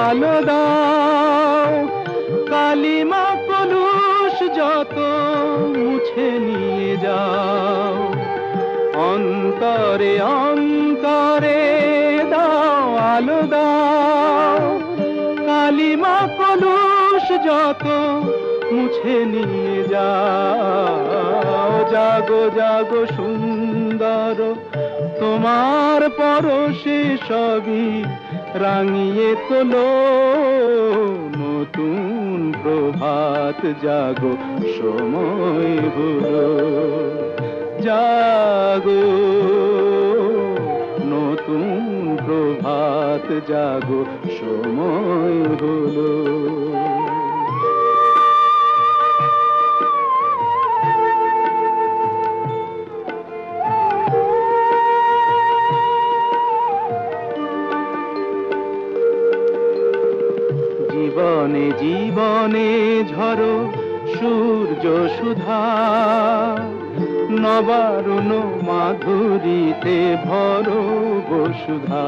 আলো দাও, কালিমা কলুষ যত মুছে নিয়ে যাও, অন্তরে অন্তরে দাও আলো দাও, কালিমা কলুষ যত মুছে নিয়ে যাও। জাগো জাগো সুন্দর, তোমার পরশে সবই রাঙিয়ে তোলো, নতুন প্রভাত জাগো সময় হলো, জাগো নতুন প্রভাত জাগো সময় হলো। জীবনে জীবনে ঝরো সূর্য সুধা, নবারুণ মাধুরীতে ভরো বসুধা।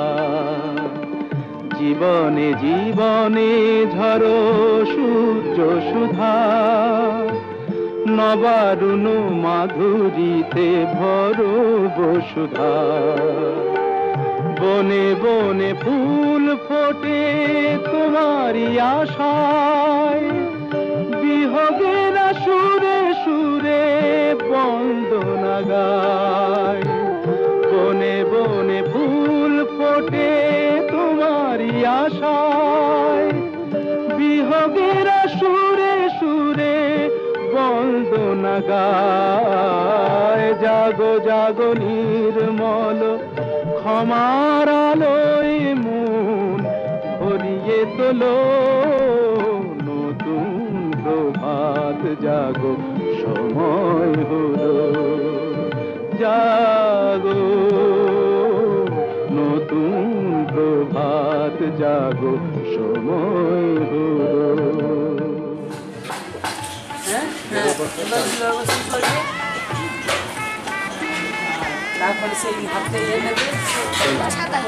জীবনে জীবনে ঝরো সূর্য সুধা, নবারুণ মাধুরীতে ভরো বসুধা। বনে বনে ফুল ফোটে তোমারি আশায়, বিহগের সুরে সুরে বন্দনা গায়। বনে বনে ফুল ফোটে তোমারি আশায়, বিহগের সুরে সুরে বন্দনা গায়। জাগো জাগো নির্মল ক্ষমার আলোয় মন ভরিয়ে তোলো, নতুন প্রভাত জাগো সময় হলো, জাগো নতুন প্রভাত জাগো সময় হলো। তারপরে সেই হাতে এনে ছাতা ছাতা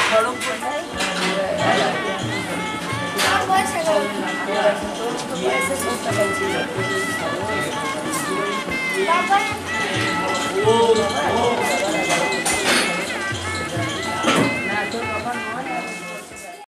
খড়ম কোথায় ও